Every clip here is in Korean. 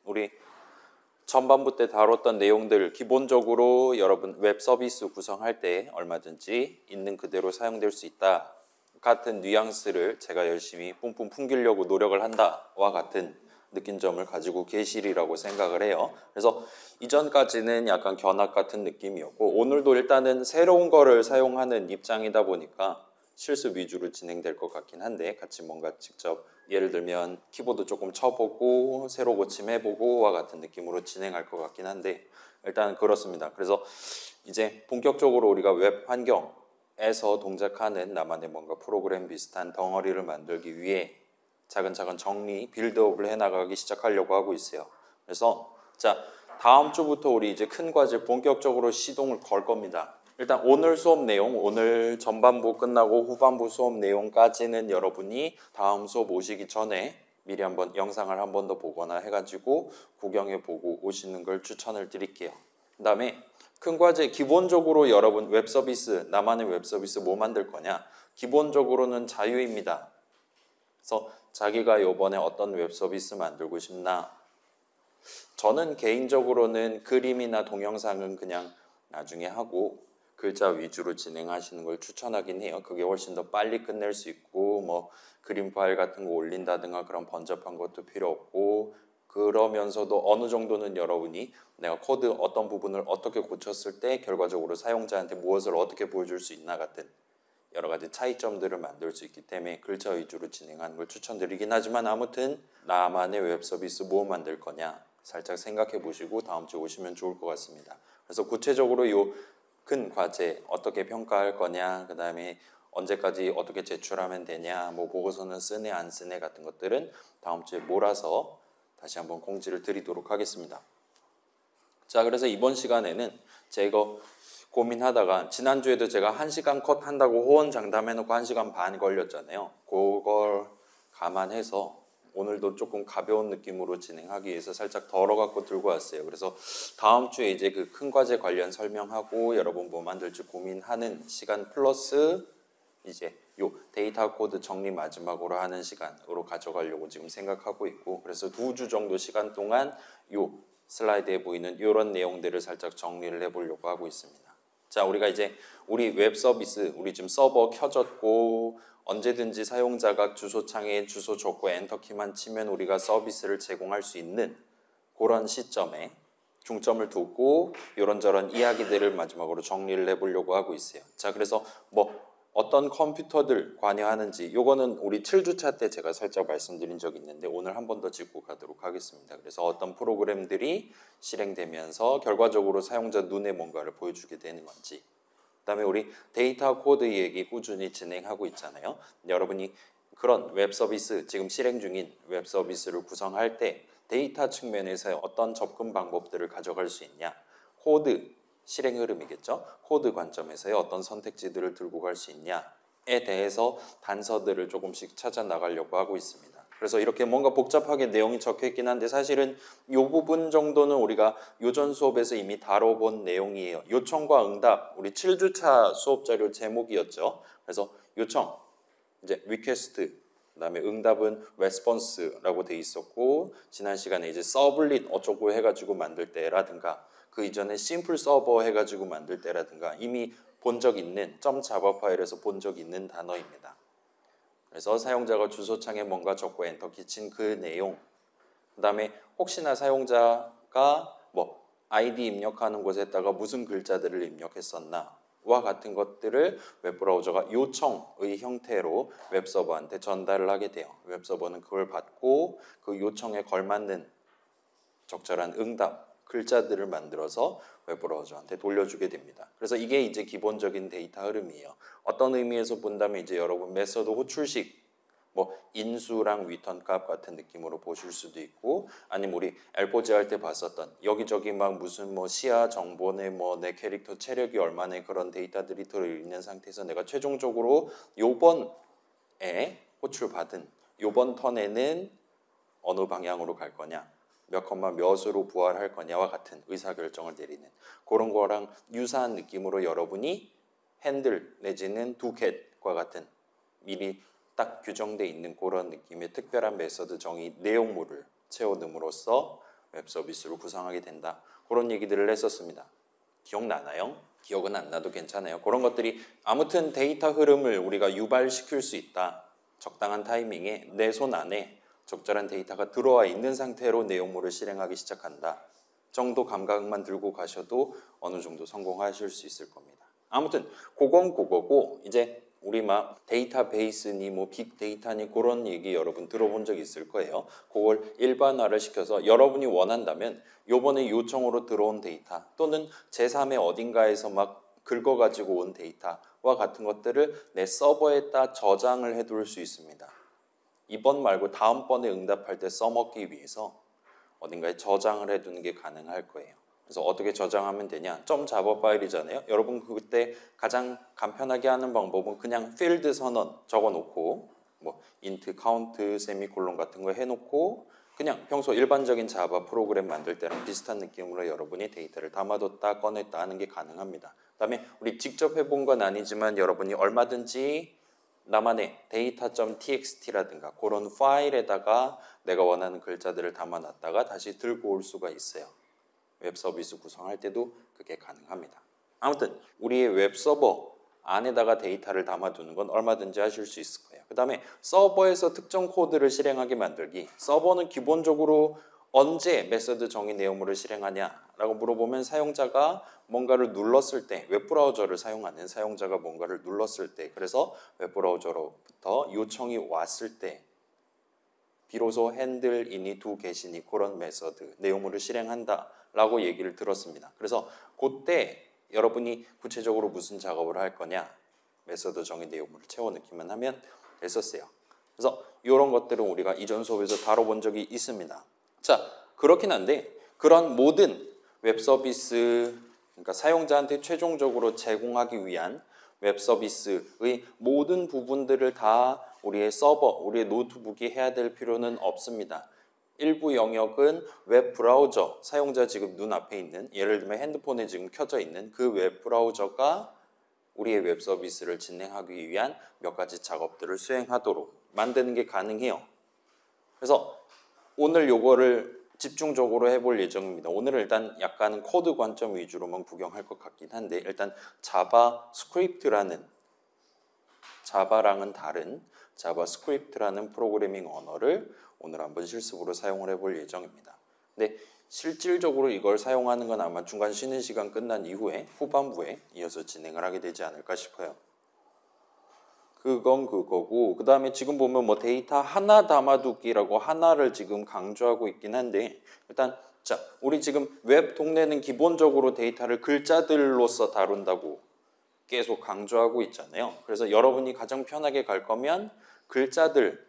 우리 전반부 때 다뤘던 내용들 기본적으로 여러분 웹 서비스 구성할 때 얼마든지 있는 그대로 사용될 수 있다 같은 뉘앙스를 제가 열심히 뿜뿜 풍기려고 노력을 한다와 같은 느낀 점을 가지고 계시리라고 생각을 해요. 그래서 이전까지는 약간 견학 같은 느낌이었고 오늘도 일단은 새로운 거를 사용하는 입장이다 보니까 실습 위주로 진행될 것 같긴 한데 같이 뭔가 직접 예를 들면 키보드 조금 쳐보고 새로 고침해보고와 같은 느낌으로 진행할 것 같긴 한데 일단 그렇습니다. 그래서 이제 본격적으로 우리가 웹 환경에서 동작하는 나만의 뭔가 프로그램 비슷한 덩어리를 만들기 위해 차근차근 정리, 빌드업을 해나가기 시작하려고 하고 있어요. 그래서 자 다음 주부터 우리 이제 큰 과제 본격적으로 시동을 걸 겁니다. 일단 오늘 수업 내용, 오늘 전반부 끝나고 후반부 수업 내용까지는 여러분이 다음 수업 오시기 전에 미리 한번 영상을 한 번 더 보거나 해가지고 구경해보고 오시는 걸 추천을 드릴게요. 그 다음에 큰 과제 기본적으로 여러분 웹 서비스, 나만의 웹 서비스 뭐 만들 거냐? 기본적으로는 자유입니다. 그래서 자기가 이번에 어떤 웹 서비스 만들고 싶나? 저는 개인적으로는 그림이나 동영상은 그냥 나중에 하고 글자 위주로 진행하시는 걸 추천하긴 해요. 그게 훨씬 더 빨리 끝낼 수 있고 뭐 그림 파일 같은 거 올린다든가 그런 번잡한 것도 필요 없고 그러면서도 어느 정도는 여러분이 내가 코드 어떤 부분을 어떻게 고쳤을 때 결과적으로 사용자한테 무엇을 어떻게 보여줄 수 있나 같은 여러 가지 차이점들을 만들 수 있기 때문에 글자 위주로 진행하는 걸 추천드리긴 하지만 아무튼 나만의 웹 서비스 뭐 만들 거냐 살짝 생각해 보시고 다음 주에 오시면 좋을 것 같습니다. 그래서 구체적으로 요 큰 과제 어떻게 평가할 거냐 그 다음에 언제까지 어떻게 제출하면 되냐 뭐 보고서는 쓰네 안 쓰네 같은 것들은 다음 주에 몰아서 다시 한번 공지를 드리도록 하겠습니다. 자 그래서 이번 시간에는 제가 고민하다가 지난주에도 제가 1시간 컷 한다고 호언장담해놓고 1시간 반 걸렸잖아요. 그걸 감안해서 오늘도 조금 가벼운 느낌으로 진행하기 위해서 살짝 덜어갖고 들고 왔어요. 그래서 다음 주에 이제 그 큰 과제 관련 설명하고 여러분 뭐 만들지 고민하는 시간 플러스 이제 요 데이터 코드 정리 마지막으로 하는 시간으로 가져가려고 지금 생각하고 있고 그래서 2주 정도 시간 동안 요 슬라이드에 보이는 이런 내용들을 살짝 정리를 해보려고 하고 있습니다. 자, 우리가 이제 우리 웹 서비스, 우리 지금 서버 켜졌고 언제든지 사용자가 주소창에 주소 줬고 엔터키만 치면 우리가 서비스를 제공할 수 있는 그런 시점에 중점을 두고 이런저런 이야기들을 마지막으로 정리를 해보려고 하고 있어요. 자, 그래서 뭐 어떤 컴퓨터들 관여하는지 요거는 우리 7주차 때 제가 살짝 말씀드린 적이 있는데 오늘 한 번 더 짚고 가도록 하겠습니다. 그래서 어떤 프로그램들이 실행되면서 결과적으로 사용자 눈에 뭔가를 보여주게 되는 건지 그 다음에 우리 데이터 코드 얘기 꾸준히 진행하고 있잖아요. 여러분이 그런 웹 서비스 지금 실행 중인 웹 서비스를 구성할 때 데이터 측면에서 어떤 접근 방법들을 가져갈 수 있냐 코드 실행 흐름이겠죠. 코드 관점에서의 어떤 선택지들을 들고 갈 수 있냐에 대해서 단서들을 조금씩 찾아 나가려고 하고 있습니다. 그래서 이렇게 뭔가 복잡하게 내용이 적혀 있긴 한데 사실은 이 부분 정도는 우리가 요전 수업에서 이미 다뤄본 내용이에요. 요청과 응답, 우리 7주차 수업 자료 제목이었죠. 그래서 요청, 이제 리퀘스트, 그다음에 응답은 레스폰스라고 돼 있었고 지난 시간에 이제 서블릿 어쩌고 해가지고 만들 때라든가 그 이전에 심플 서버 해가지고 만들 때라든가 이미 본 적 있는 .java 파일에서 본 적 있는 단어입니다. 그래서 사용자가 주소창에 뭔가 적고 엔터키 친 그 내용 그 다음에 혹시나 사용자가 뭐 아이디 입력하는 곳에다가 무슨 글자들을 입력했었나 와 같은 것들을 웹브라우저가 요청의 형태로 웹서버한테 전달을 하게 돼요. 웹서버는 그걸 받고 그 요청에 걸맞는 적절한 응답 글자들을 만들어서 웹브라우저한테 돌려주게 됩니다. 그래서 이게 이제 기본적인 데이터 흐름이에요. 어떤 의미에서 본다면 이제 여러분 메서드 호출식 뭐 인수랑 리턴 값 같은 느낌으로 보실 수도 있고 아니면 우리 엘포즈 할 때 봤었던 여기저기 막 무슨 뭐 시야 정보네 뭐 내 캐릭터 체력이 얼마네 그런 데이터들이 들어있는 상태에서 내가 최종적으로 요번에 호출받은 요번 턴에는 어느 방향으로 갈 거냐 몇 컴마 몇으로 부활할 거냐와 같은 의사결정을 내리는 그런 거랑 유사한 느낌으로 여러분이 핸들 내지는 두캣과 같은 미리 딱 규정돼 있는 그런 느낌의 특별한 메서드 정의 내용물을 채워넣음으로써 웹 서비스로 구성하게 된다. 그런 얘기들을 했었습니다. 기억나나요? 기억은 안 나도 괜찮아요. 그런 것들이 아무튼 데이터 흐름을 우리가 유발시킬 수 있다. 적당한 타이밍에 내 손 안에 적절한 데이터가 들어와 있는 상태로 내용물을 실행하기 시작한다. 정도 감각만 들고 가셔도 어느 정도 성공하실 수 있을 겁니다. 아무튼 그건 그거고 이제 우리 막 데이터베이스니 뭐 빅데이터니 그런 얘기 여러분 들어본 적 있을 거예요. 그걸 일반화를 시켜서 여러분이 원한다면 요번에 요청으로 들어온 데이터 또는 제3의 어딘가에서 막 긁어가지고 온 데이터와 같은 것들을 내 서버에다 저장을 해둘 수 있습니다. 이번 말고 다음번에 응답할 때 써먹기 위해서 어딘가에 저장을 해두는 게 가능할 거예요. 그래서 어떻게 저장하면 되냐? .java 파일이잖아요. 여러분 그때 가장 간편하게 하는 방법은 그냥 필드 선언 적어놓고 뭐 int, count, 세미콜론 같은 거 해놓고 그냥 평소 일반적인 자바 프로그램 만들 때랑 비슷한 느낌으로 여러분이 데이터를 담아뒀다 꺼냈다 하는 게 가능합니다. 그다음에 우리 직접 해본 건 아니지만 여러분이 얼마든지 나만의 data.txt라든가 그런 파일에다가 내가 원하는 글자들을 담아놨다가 다시 들고 올 수가 있어요. 웹 서비스 구성할 때도 그게 가능합니다. 아무튼 우리의 웹 서버 안에다가 데이터를 담아두는 건 얼마든지 하실 수 있을 거예요. 그 다음에 서버에서 특정 코드를 실행하게 만들기. 서버는 기본적으로 언제 메서드 정의 내용물을 실행하냐라고 물어보면 사용자가 뭔가를 눌렀을 때, 웹브라우저를 사용하는 사용자가 뭔가를 눌렀을 때, 그래서 웹브라우저로부터 요청이 왔을 때 비로소 핸들이니 두 개시니 그런 메서드 내용물을 실행한다라고 얘기를 들었습니다. 그래서 그때 여러분이 구체적으로 무슨 작업을 할 거냐 메서드 정의 내용물을 채워 넣기만 하면 됐었어요. 그래서 이런 것들은 우리가 이전 수업에서 다뤄본 적이 있습니다. 자, 그렇긴 한데 그런 모든 웹 서비스 그러니까 사용자한테 최종적으로 제공하기 위한 웹 서비스의 모든 부분들을 다 우리의 서버, 우리의 노트북이 해야 될 필요는 없습니다. 일부 영역은 웹 브라우저, 사용자 지금 눈앞에 있는 예를 들면 핸드폰에 지금 켜져 있는 그 웹 브라우저가 우리의 웹 서비스를 진행하기 위한 몇 가지 작업들을 수행하도록 만드는 게 가능해요. 그래서 오늘 요거를 집중적으로 해볼 예정입니다. 오늘은 일단 약간 코드 관점 위주로만 구경할 것 같긴 한데 일단 자바스크립트라는 자바랑은 다른 자바스크립트라는 프로그래밍 언어를 오늘 한번 실습으로 사용을 해볼 예정입니다. 근데 실질적으로 이걸 사용하는 건 아마 중간 쉬는 시간 끝난 이후에 후반부에 이어서 진행을 하게 되지 않을까 싶어요. 그건 그거고 그 다음에 지금 보면 뭐 데이터 하나 담아두기라고 하나를 지금 강조하고 있긴 한데 일단 자 우리 지금 웹 동네는 기본적으로 데이터를 글자들로서 다룬다고 계속 강조하고 있잖아요. 그래서 여러분이 가장 편하게 갈 거면 글자들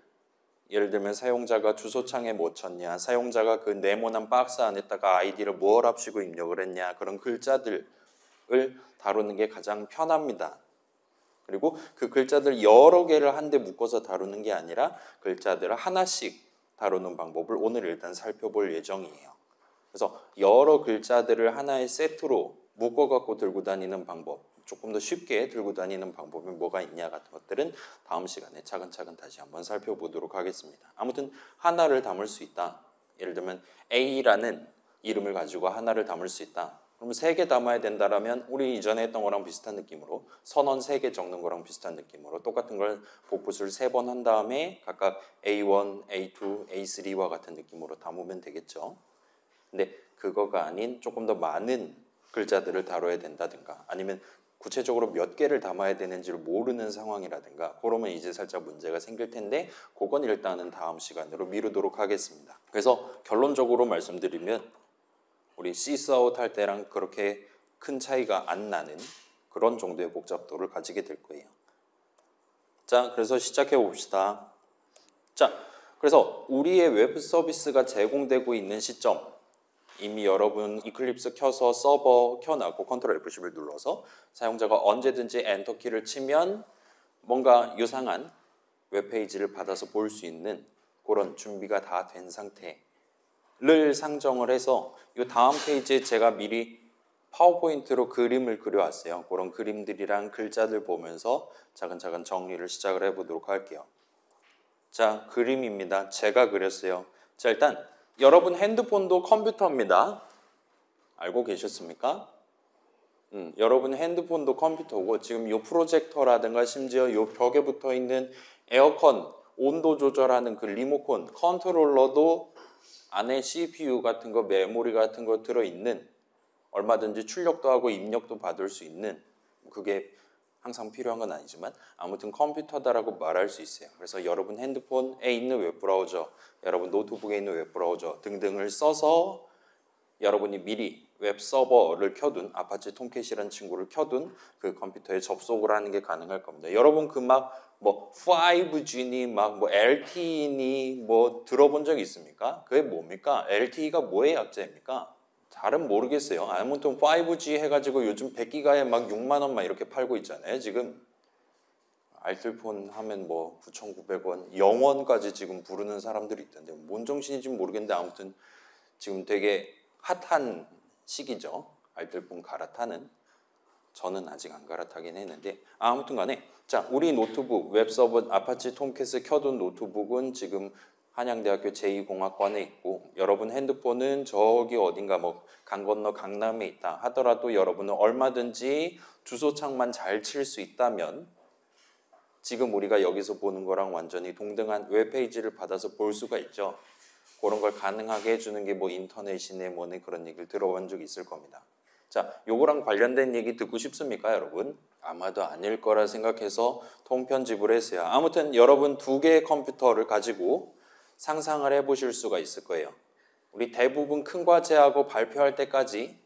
예를 들면 사용자가 주소창에 뭐 쳤냐 사용자가 그 네모난 박스 안에다가 아이디를 뭘 합치고 입력을 했냐 그런 글자들을 다루는 게 가장 편합니다. 그리고 그 글자들 여러 개를 한데 묶어서 다루는 게 아니라 글자들을 하나씩 다루는 방법을 오늘 일단 살펴볼 예정이에요. 그래서 여러 글자들을 하나의 세트로 묶어갖고 들고 다니는 방법, 조금 더 쉽게 들고 다니는 방법이 뭐가 있냐 같은 것들은 다음 시간에 차근차근 다시 한번 살펴보도록 하겠습니다. 아무튼 하나를 담을 수 있다. 예를 들면 A라는 이름을 가지고 하나를 담을 수 있다. 그러면 3개 담아야 된다라면 우리 이전에 했던 거랑 비슷한 느낌으로 선언 3개 적는 거랑 비슷한 느낌으로 똑같은 걸 복붙을 3번 한 다음에 각각 A1, A2, A3와 같은 느낌으로 담으면 되겠죠. 근데 그거가 아닌 조금 더 많은 글자들을 다뤄야 된다든가 아니면 구체적으로 몇 개를 담아야 되는지를 모르는 상황이라든가 그러면 이제 살짝 문제가 생길 텐데 그건 일단은 다음 시간으로 미루도록 하겠습니다. 그래서 결론적으로 말씀드리면 우리 시스아웃 할 때랑 그렇게 큰 차이가 안 나는 그런 정도의 복잡도를 가지게 될 거예요. 자, 그래서 시작해 봅시다. 자, 그래서 우리의 웹 서비스가 제공되고 있는 시점 이미 여러분 이클립스 켜서 서버 켜놨고 컨트롤 F10을 눌러서 사용자가 언제든지 엔터키를 치면 뭔가 유상한 웹페이지를 받아서 볼 수 있는 그런 준비가 다 된 상태를 상정을 해서 이 다음 페이지에 제가 미리 파워포인트로 그림을 그려왔어요. 그런 그림들이랑 글자들 보면서 차근차근 정리를 시작을 해보도록 할게요. 자, 그림입니다. 제가 그렸어요. 자, 일단 여러분 핸드폰도 컴퓨터입니다. 알고 계셨습니까? 여러분 핸드폰도 컴퓨터고 지금 이 프로젝터라든가 심지어 이 벽에 붙어 있는 에어컨 온도 조절하는 그 리모컨 컨트롤러도 안에 CPU 같은 거 메모리 같은 거 들어있는 얼마든지 출력도 하고 입력도 받을 수 있는 그게 항상 필요한 건 아니지만 아무튼 컴퓨터다라고 말할 수 있어요. 그래서 여러분 핸드폰에 있는 웹브라우저, 여러분 노트북에 있는 웹브라우저 등등을 써서 여러분이 미리 웹서버를 켜둔 아파치 톰캣이라는 친구를 켜둔 그 컴퓨터에 접속을 하는 게 가능할 겁니다. 여러분 그 막 뭐 5G니 막 뭐 LTE니 뭐 들어본 적 있습니까? 그게 뭡니까? LTE가 뭐의 약자입니까? 잘은 모르겠어요. 아무튼 5G 해가지고 요즘 100기가에 막 6만 원만 이렇게 팔고 있잖아요. 지금 알뜰폰 하면 뭐 9,900원, 0원까지 지금 부르는 사람들이 있던데 뭔 정신인지 모르겠는데 아무튼 지금 되게 핫한 시기죠. 알뜰폰 갈아타는. 저는 아직 안 갈아타긴 했는데 아무튼 간에 자 우리 노트북 웹서버 아파치 톰캣을 켜둔 노트북은 지금 한양대학교 제2공학관에 있고 여러분 핸드폰은 저기 어딘가 뭐 강 건너 강남에 있다 하더라도 여러분은 얼마든지 주소창만 잘 칠 수 있다면 지금 우리가 여기서 보는 거랑 완전히 동등한 웹페이지를 받아서 볼 수가 있죠. 그런 걸 가능하게 해주는 게 뭐 인터넷이네 뭐네 그런 얘기를 들어본 적이 있을 겁니다. 자, 요거랑 관련된 얘기 듣고 싶습니까, 여러분? 아마도 아닐 거라 생각해서 통편집을 했어요. 아무튼 여러분 두 개의 컴퓨터를 가지고 상상을 해보실 수가 있을 거예요. 우리 대부분 큰 과제하고 발표할 때까지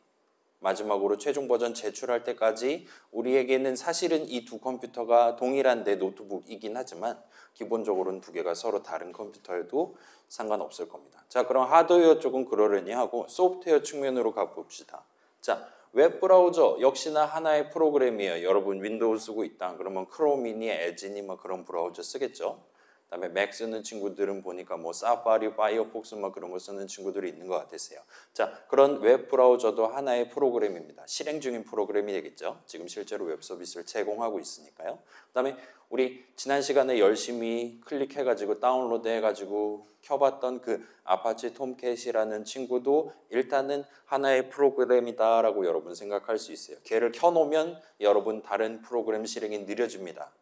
마지막으로 최종 버전 제출할 때까지 우리에게는 사실은 이 두 컴퓨터가 동일한 내 노트북이긴 하지만 기본적으로는 두 개가 서로 다른 컴퓨터여도 상관없을 겁니다. 자, 그럼 하드웨어 쪽은 그러려니 하고 소프트웨어 측면으로 가봅시다. 자, 웹브라우저 역시나 하나의 프로그램이에요. 여러분 윈도우 쓰고 있다. 그러면 크롬이니 에지니 뭐 그런 브라우저 쓰겠죠. 그다음에 맥 쓰는 친구들은 보니까 뭐 사파리, 파이어폭스 뭐 그런 거 쓰는 친구들이 있는 것 같았어요. 자, 그런 웹 브라우저도 하나의 프로그램입니다. 실행 중인 프로그램이 되겠죠. 지금 실제로 웹 서비스를 제공하고 있으니까요. 그다음에 우리 지난 시간에 열심히 클릭해가지고 다운로드 해가지고 켜봤던 그 아파치 톰캣이라는 친구도 일단은 하나의 프로그램이다라고 여러분 생각할 수 있어요. 걔를 켜놓으면 여러분 다른 프로그램 실행이 느려집니다.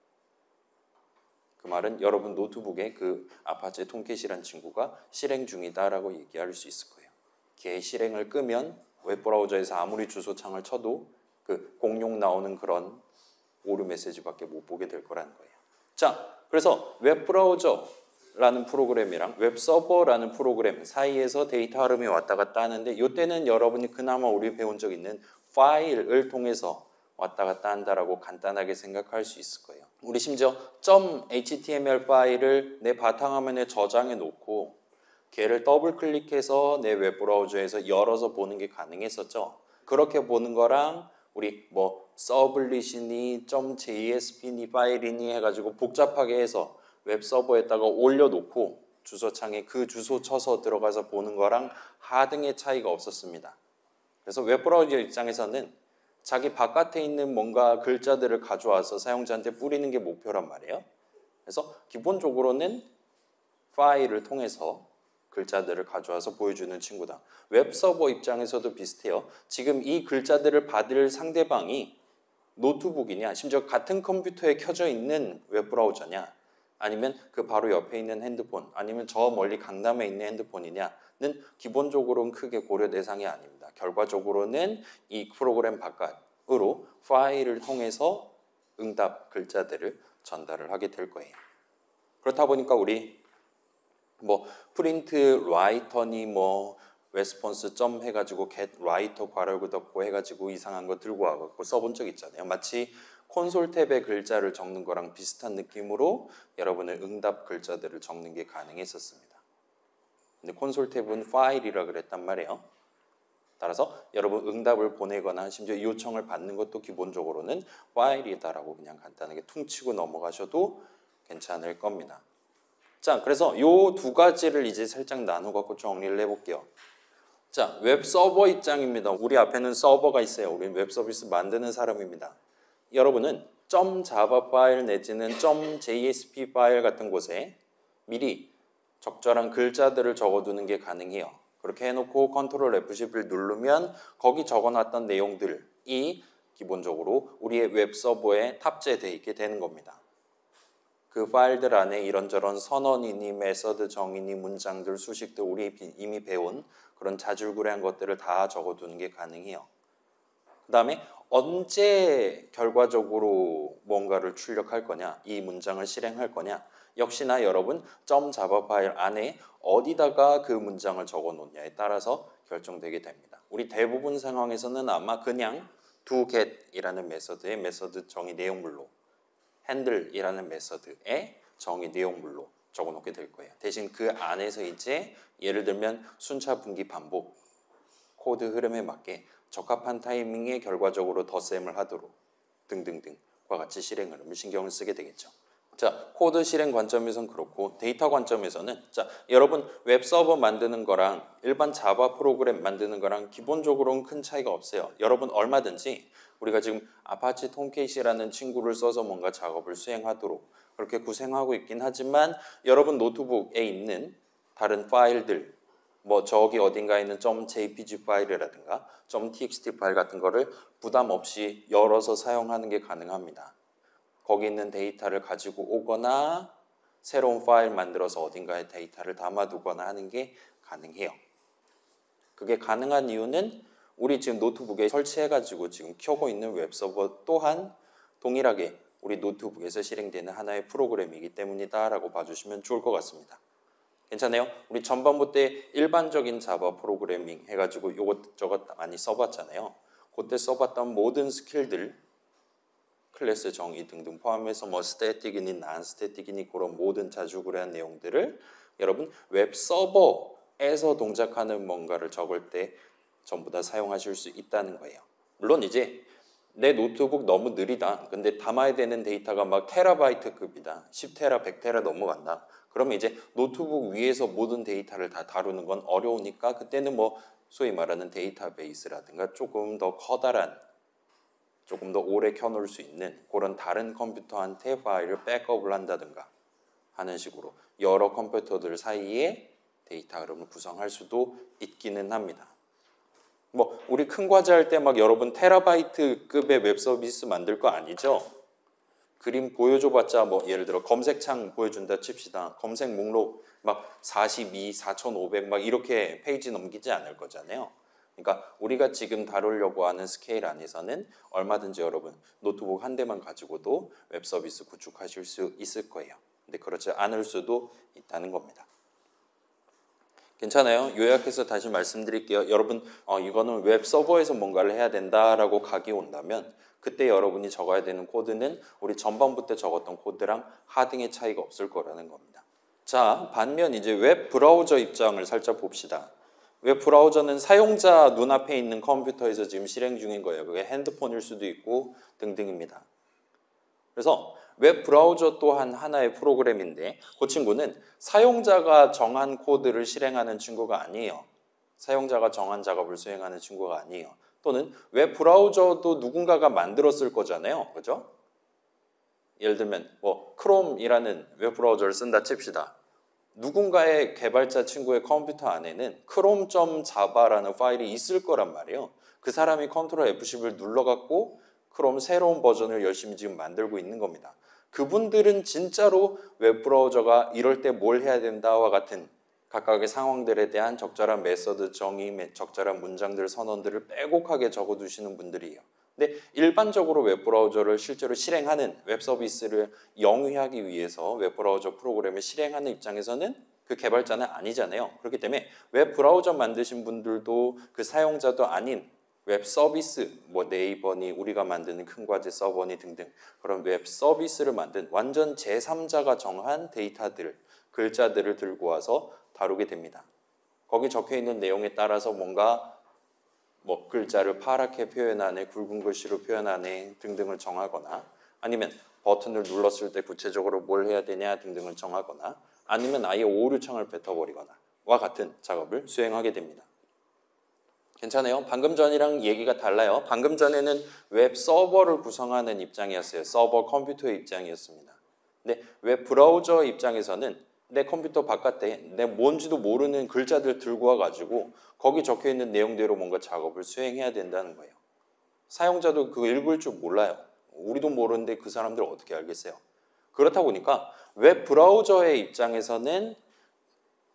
그 말은 여러분 노트북에 그 아파치 톰캣이라는 친구가 실행 중이다라고 얘기할 수 있을 거예요. 걔 실행을 끄면 웹브라우저에서 아무리 주소창을 쳐도 그 공룡 나오는 그런 오류 메시지밖에 못 보게 될 거라는 거예요. 자, 그래서 웹브라우저라는 프로그램이랑 웹서버라는 프로그램 사이에서 데이터 흐름이 왔다 갔다 하는데 이때는 여러분이 그나마 우리 배운 적 있는 파일을 통해서 왔다 갔다 한다라고 간단하게 생각할 수 있을 거예요. 우리 심지어 .html 파일을 내 바탕화면에 저장해 놓고 걔를 더블 클릭해서 내 웹브라우저에서 열어서 보는 게 가능했었죠. 그렇게 보는 거랑 우리 뭐 서블릿이니 .jsp니 파일이니 해가지고 복잡하게 해서 웹서버에다가 올려놓고 주소창에 그 주소 쳐서 들어가서 보는 거랑 하등의 차이가 없었습니다. 그래서 웹브라우저 입장에서는 자기 바깥에 있는 뭔가 글자들을 가져와서 사용자한테 뿌리는 게 목표란 말이에요. 그래서 기본적으로는 파일을 통해서 글자들을 가져와서 보여주는 친구다. 웹서버 입장에서도 비슷해요. 지금 이 글자들을 받을 상대방이 노트북이냐, 심지어 같은 컴퓨터에 켜져 있는 웹브라우저냐, 아니면 그 바로 옆에 있는 핸드폰, 아니면 저 멀리 강남에 있는 핸드폰이냐는 기본적으로는 크게 고려 대상이 아닙니다. 결과적으로는 이 프로그램 바깥으로 파일을 통해서 응답 글자들을 전달을 하게 될 거예요. 그렇다 보니까 우리 뭐 프린트 라이터니 뭐 레스폰스 점 해가지고 get 라이터 괄호를 덮고 해가지고 이상한 거 들고 와갖고 써본 적 있잖아요. 마치 콘솔 탭에 글자를 적는 거랑 비슷한 느낌으로 여러분의 응답 글자들을 적는 게 가능했었습니다. 근데 콘솔 탭은 파일이라 그랬단 말이에요. 따라서 여러분 응답을 보내거나 심지어 요청을 받는 것도 기본적으로는 파일이다라고 그냥 간단하게 퉁치고 넘어가셔도 괜찮을 겁니다. 자, 그래서 요 두 가지를 이제 살짝 나눠갖고 정리를 해볼게요. 자, 웹 서버 입장입니다. 우리 앞에는 서버가 있어요. 우리는 웹 서비스 만드는 사람입니다. 여러분은 .java 파일 내지는 .jsp 파일 같은 곳에 미리 적절한 글자들을 적어두는 게 가능해요. 그렇게 해놓고 컨트롤 F10을 누르면 거기 적어놨던 내용들이 기본적으로 우리의 웹 서버에 탑재되어 있게 되는 겁니다. 그 파일들 안에 이런저런 선언이니 메서드 정의니 문장들, 수식들 우리 이미 배운 그런 자줄구레한 것들을 다 적어두는 게 가능해요. 그 다음에 언제 결과적으로 뭔가를 출력할 거냐, 이 문장을 실행할 거냐, 역시나 여러분 .java 파일 안에 어디다가 그 문장을 적어 놓냐에 따라서 결정되게 됩니다. 우리 대부분 상황에서는 아마 그냥 doGet이라는 메서드의 메서드 정의 내용물로 handle이라는 메서드의 정의 내용물로 적어 놓게 될 거예요. 대신 그 안에서 이제 예를 들면 순차 분기 반복 코드 흐름에 맞게 적합한 타이밍에 결과적으로 덧셈을 하도록 등등등과 같이 실행 흐름을 신경을 쓰게 되겠죠. 자, 코드 실행 관점에서는 그렇고 데이터 관점에서는 자, 여러분 웹 서버 만드는 거랑 일반 자바 프로그램 만드는 거랑 기본적으로는 큰 차이가 없어요. 여러분 얼마든지 우리가 지금 아파치 톰캣이라는 친구를 써서 뭔가 작업을 수행하도록 그렇게 구성하고 있긴 하지만 여러분 노트북에 있는 다른 파일들 뭐 저기 어딘가에 있는 .jpg 파일이라든가 .txt 파일 같은 거를 부담 없이 열어서 사용하는 게 가능합니다. 거기 있는 데이터를 가지고 오거나 새로운 파일 만들어서 어딘가에 데이터를 담아두거나 하는 게 가능해요. 그게 가능한 이유는 우리 지금 노트북에 설치해가지고 지금 켜고 있는 웹서버 또한 동일하게 우리 노트북에서 실행되는 하나의 프로그램이기 때문이다 라고 봐주시면 좋을 것 같습니다. 괜찮아요? 우리 전반부 때 일반적인 자바 프로그래밍 해가지고 이것저것 많이 써봤잖아요. 그때 써봤던 모든 스킬들 클래스 정의 등등 포함해서 뭐 스태틱이니 난스태틱이니 그런 모든 자주구레한 내용들을 여러분 웹 서버에서 동작하는 뭔가를 적을 때 전부 다 사용하실 수 있다는 거예요. 물론 이제 내 노트북 너무 느리다. 근데 담아야 되는 데이터가 막 테라바이트급이다. 10테라, 100테라 넘어간다. 그러면 이제 노트북 위에서 모든 데이터를 다 다루는 건 어려우니까 그때는 뭐 소위 말하는 데이터베이스라든가 조금 더 커다란 조금 더 오래 켜놓을 수 있는 그런 다른 컴퓨터한테 파일을 백업을 한다든가 하는 식으로 여러 컴퓨터들 사이에 데이터 흐름을 구성할 수도 있기는 합니다. 뭐 우리 큰 과제 할 때 막 여러분 테라바이트급의 웹 서비스 만들 거 아니죠? 그림 보여줘봤자 뭐 예를 들어 검색창 보여준다 칩시다. 검색 목록 막 42, 4500 막 이렇게 페이지 넘기지 않을 거잖아요. 그러니까 우리가 지금 다루려고 하는 스케일 안에서는 얼마든지 여러분 노트북 한 대만 가지고도 웹 서비스 구축하실 수 있을 거예요. 근데 그렇지 않을 수도 있다는 겁니다. 괜찮아요? 요약해서 다시 말씀드릴게요. 여러분 이거는 웹 서버에서 뭔가를 해야 된다라고 각이 온다면 그때 여러분이 적어야 되는 코드는 우리 전반부터 적었던 코드랑 하등의 차이가 없을 거라는 겁니다. 자, 반면 이제 웹 브라우저 입장을 살짝 봅시다. 웹 브라우저는 사용자 눈앞에 있는 컴퓨터에서 지금 실행 중인 거예요. 그게 핸드폰일 수도 있고 등등입니다. 그래서 웹 브라우저 또한 하나의 프로그램인데 그 친구는 사용자가 정한 코드를 실행하는 친구가 아니에요. 사용자가 정한 작업을 수행하는 친구가 아니에요. 또는 웹 브라우저도 누군가가 만들었을 거잖아요. 그죠? 예를 들면 뭐 크롬이라는 웹 브라우저를 쓴다 칩시다. 누군가의 개발자 친구의 컴퓨터 안에는 chrome.java라는 파일이 있을 거란 말이에요. 그 사람이 컨트롤 F10을 눌러갖고 크롬 새로운 버전을 열심히 지금 만들고 있는 겁니다. 그분들은 진짜로 웹브라우저가 이럴 때 뭘 해야 된다와 같은 각각의 상황들에 대한 적절한 메서드 정의, 적절한 문장들, 선언들을 빼곡하게 적어두시는 분들이에요. 근데 일반적으로 웹브라우저를 실제로 실행하는 웹 서비스를 영위하기 위해서 웹브라우저 프로그램을 실행하는 입장에서는 그 개발자는 아니잖아요. 그렇기 때문에 웹브라우저 만드신 분들도 그 사용자도 아닌 웹 서비스, 뭐 네이버니 우리가 만드는 큰 과제 서버니 등등 그런 웹 서비스를 만든 완전 제3자가 정한 데이터들, 글자들을 들고 와서 다루게 됩니다. 거기 적혀있는 내용에 따라서 뭔가 뭐 글자를 파랗게 표현하네, 굵은 글씨로 표현하네 등등을 정하거나 아니면 버튼을 눌렀을 때 구체적으로 뭘 해야 되냐 등등을 정하거나 아니면 아예 오류창을 뱉어버리거나 와 같은 작업을 수행하게 됩니다. 괜찮아요? 방금 전이랑 얘기가 달라요. 방금 전에는 웹 서버를 구성하는 입장이었어요. 서버 컴퓨터의 입장이었습니다. 근데 웹 브라우저 입장에서는 내 컴퓨터 바깥에 내 뭔지도 모르는 글자들 들고 와가지고 거기 적혀있는 내용대로 뭔가 작업을 수행해야 된다는 거예요. 사용자도 그거 읽을 줄 몰라요. 우리도 모르는데 그 사람들 어떻게 알겠어요? 그렇다 보니까 웹 브라우저의 입장에서는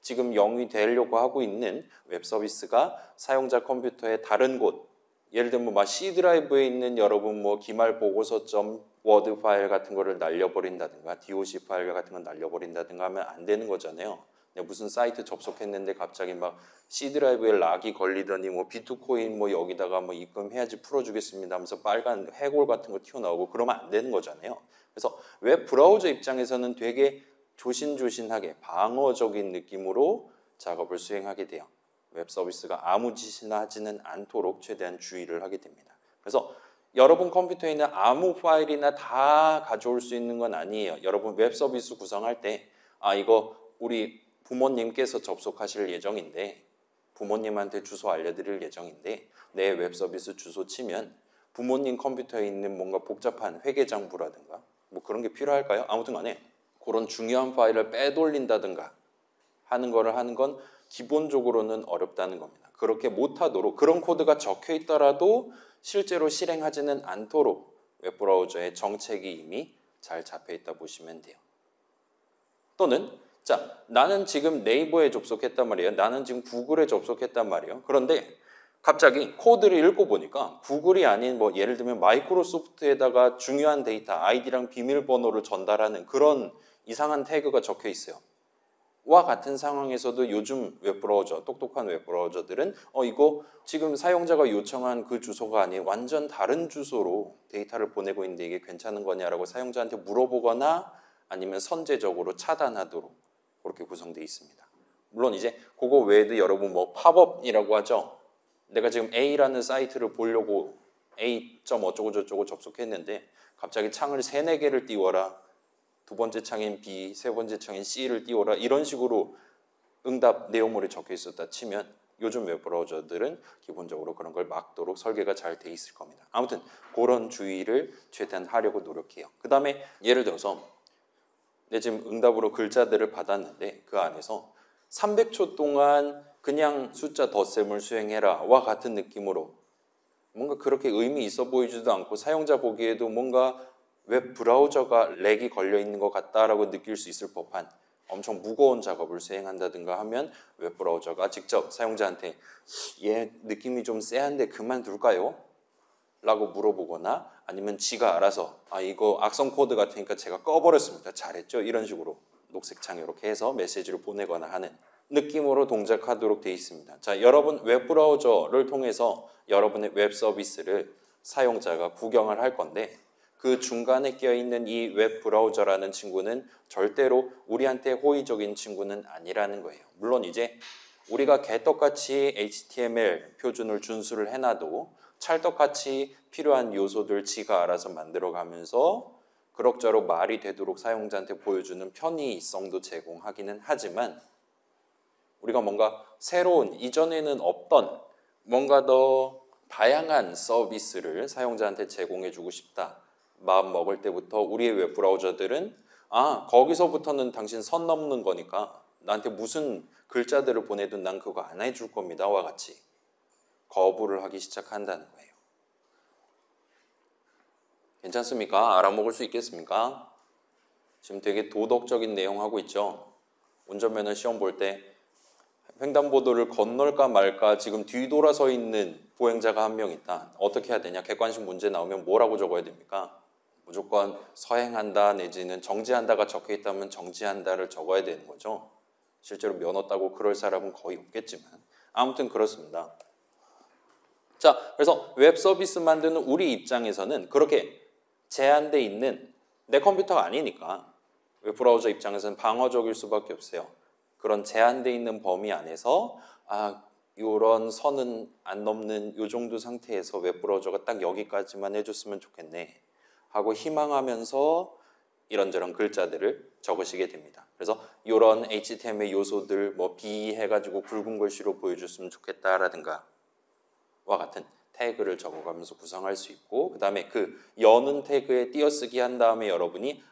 지금 영위되려고 하고 있는 웹 서비스가 사용자 컴퓨터의 다른 곳, 예를 들면 막 C 드라이브에 있는 여러분 뭐 기말 보고서점 워드 파일 같은 거를 날려버린다든가 DOC 파일 같은 거 날려버린다든가 하면 안 되는 거잖아요. 무슨 사이트 접속했는데 갑자기 막 C 드라이브에 락이 걸리더니 뭐 비트코인 뭐 여기다가 뭐 입금해야지 풀어주겠습니다 하면서 빨간 해골 같은 거 튀어나오고 그러면 안 되는 거잖아요. 그래서 웹 브라우저 입장에서는 되게 조신조신하게 방어적인 느낌으로 작업을 수행하게 돼요. 웹 서비스가 아무 짓이나 하지는 않도록 최대한 주의를 하게 됩니다. 그래서 여러분 컴퓨터에 있는 아무 파일이나 다 가져올 수 있는 건 아니에요. 여러분 웹 서비스 구성할 때 이거 우리 부모님께서 접속하실 예정인데 부모님한테 주소 알려드릴 예정인데 내 웹 서비스 주소 치면 부모님 컴퓨터에 있는 뭔가 복잡한 회계장부라든가 뭐 그런 게 필요할까요? 아무튼 간에 그런 중요한 파일을 빼돌린다든가 하는 건 기본적으로는 어렵다는 겁니다. 그렇게 못하도록 그런 코드가 적혀 있더라도 실제로 실행하지는 않도록 웹브라우저의 정책이 이미 잘 잡혀 있다 보시면 돼요. 또는 나는 지금 네이버에 접속했단 말이에요. 나는 지금 구글에 접속했단 말이에요. 그런데 갑자기 코드를 읽고 보니까 구글이 아닌 뭐 예를 들면 마이크로소프트에다가 중요한 데이터 아이디랑 비밀번호를 전달하는 그런 이상한 태그가 적혀 있어요. 와 같은 상황에서도 요즘 웹브라우저, 똑똑한 웹브라우저들은 이거 지금 사용자가 요청한 그 주소가 아닌 완전 다른 주소로 데이터를 보내고 있는데 이게 괜찮은 거냐라고 사용자한테 물어보거나 아니면 선제적으로 차단하도록 그렇게 구성되어 있습니다. 물론 이제 그거 외에도 여러분 뭐 팝업이라고 하죠. 내가 지금 A라는 사이트를 보려고 A. 어쩌고저쩌고 접속했는데 갑자기 창을 3, 4개를 띄워라. 두 번째 창인 B, 세 번째 창인 C를 띄워라. 이런 식으로 응답 내용물이 적혀 있었다 치면 요즘 웹브라우저들은 기본적으로 그런 걸 막도록 설계가 잘 돼 있을 겁니다. 아무튼 그런 주의를 최대한 하려고 노력해요. 그 다음에 예를 들어서 내 지금 응답으로 글자들을 받았는데 그 안에서 300초 동안 그냥 숫자 덧셈을 수행해라 와 같은 느낌으로 뭔가 그렇게 의미 있어 보이지도 않고 사용자 보기에도 뭔가 웹 브라우저가 렉이 걸려 있는 것 같다라고 느낄 수 있을 법한 엄청 무거운 작업을 수행한다든가 하면 웹 브라우저가 직접 사용자한테 얘 느낌이 좀 쎄한데 그만둘까요? 라고 물어보거나 아니면 지가 알아서 이거 악성 코드 같으니까 제가 꺼버렸습니다. 잘했죠? 이런 식으로 녹색 창 이렇게 해서 메시지를 보내거나 하는 느낌으로 동작하도록 되어 있습니다. 자, 여러분 웹 브라우저를 통해서 여러분의 웹 서비스를 사용자가 구경을 할 건데 그 중간에 껴있는 이 웹 브라우저라는 친구는 절대로 우리한테 호의적인 친구는 아니라는 거예요. 물론 이제 우리가 개떡같이 HTML 표준을 준수를 해놔도 찰떡같이 필요한 요소들 지가 알아서 만들어가면서 그럭저럭 말이 되도록 사용자한테 보여주는 편의성도 제공하기는 하지만 우리가 뭔가 새로운 이전에는 없던 뭔가 더 다양한 서비스를 사용자한테 제공해주고 싶다. 마음 먹을 때부터 우리의 웹브라우저들은 거기서부터는 당신 선 넘는 거니까 나한테 무슨 글자들을 보내든 난 그거 안 해줄 겁니다. 와 같이 거부를 하기 시작한다는 거예요. 괜찮습니까? 알아먹을 수 있겠습니까? 지금 되게 도덕적인 내용 하고 있죠. 운전면허 시험 볼 때 횡단보도를 건널까 말까 지금 뒤돌아서 있는 보행자가 한 명 있다. 어떻게 해야 되냐? 객관식 문제 나오면 뭐라고 적어야 됩니까? 무조건 서행한다 내지는 정지한다가 적혀 있다면 정지한다를 적어야 되는 거죠. 실제로 면허 따고 그럴 사람은 거의 없겠지만 아무튼 그렇습니다. 자, 그래서 웹 서비스 만드는 우리 입장에서는 그렇게 제한돼 있는 내 컴퓨터가 아니니까 웹 브라우저 입장에서는 방어적일 수밖에 없어요. 그런 제한돼 있는 범위 안에서 이런 선은 안 넘는 이 정도 상태에서 웹 브라우저가 딱 여기까지만 해줬으면 좋겠네 하고 희망하면서 이런저런 글자들을 적으시게 됩니다. 그래서 이런 HTML 요소들 뭐 B 해가지고 굵은 글씨로 보여줬으면 좋겠다라든가 와 같은 태그를 적어가면서 구성할 수 있고 그 다음에 그 여는 태그에 띄어쓰기 한 다음에 여러분이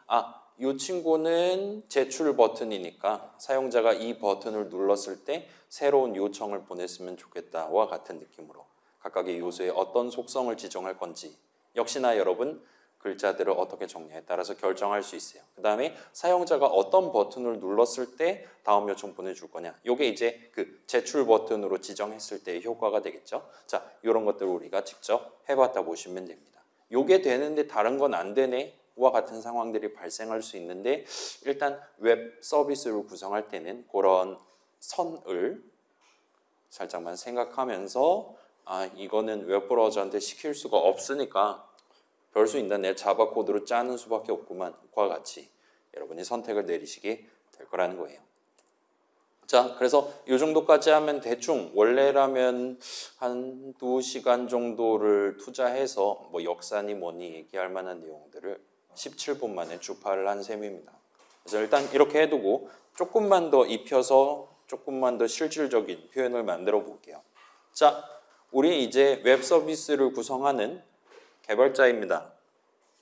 이 친구는 제출 버튼이니까 사용자가 이 버튼을 눌렀을 때 새로운 요청을 보냈으면 좋겠다와 같은 느낌으로 각각의 요소에 어떤 속성을 지정할 건지 역시나 여러분 글자들을 어떻게 정리에 따라서 결정할 수 있어요. 그 다음에 사용자가 어떤 버튼을 눌렀을 때 다음 요청 보내줄 거냐. 이게 이제 그 제출 버튼으로 지정했을 때의 효과가 되겠죠. 자, 이런 것들을 우리가 직접 해봤다 보시면 됩니다. 요게 되는데 다른 건 안 되네. 와 같은 상황들이 발생할 수 있는데 일단 웹 서비스를 구성할 때는 그런 선을 살짝만 생각하면서 이거는 웹브라우저한테 시킬 수가 없으니까 별 수 있는 내 자바 코드로 짜는 수밖에 없구만. 과 같이 여러분이 선택을 내리시게 될 거라는 거예요. 자, 그래서 이 정도까지 하면 대충 원래라면 한 2시간 정도를 투자해서 뭐 역사니 뭐니 얘기할 만한 내용들을 17분 만에 주파를 한 셈입니다. 그래서 일단 이렇게 해두고 조금만 더 입혀서 조금만 더 실질적인 표현을 만들어 볼게요. 자, 우리 이제 웹 서비스를 구성하는 개발자입니다.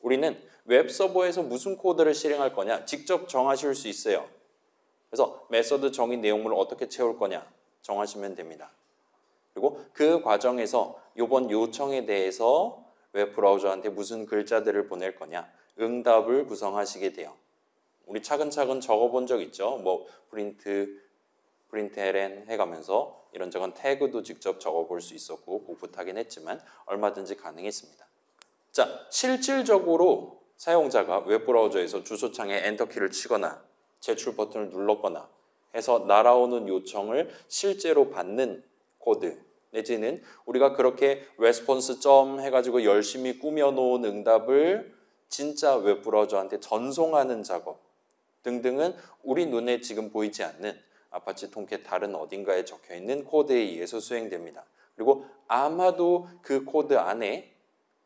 우리는 웹 서버에서 무슨 코드를 실행할 거냐 직접 정하실 수 있어요. 그래서 메서드 정의 내용물을 어떻게 채울 거냐 정하시면 됩니다. 그리고 그 과정에서 이번 요청에 대해서 웹 브라우저한테 무슨 글자들을 보낼 거냐 응답을 구성하시게 돼요. 우리 차근차근 적어본 적 있죠. 뭐 프린트LN 해가면서 이런저런 태그도 직접 적어볼 수 있었고 복붙하긴 했지만 얼마든지 가능했습니다. 자, 실질적으로 사용자가 웹브라우저에서 주소창에 엔터키를 치거나 제출 버튼을 눌렀거나 해서 날아오는 요청을 실제로 받는 코드 내지는 우리가 그렇게 레스폰스 점 해가지고 열심히 꾸며놓은 응답을 진짜 웹브라우저한테 전송하는 작업 등등은 우리 눈에 지금 보이지 않는 아파치 톰캣 다른 어딘가에 적혀있는 코드에 의해서 수행됩니다. 그리고 아마도 그 코드 안에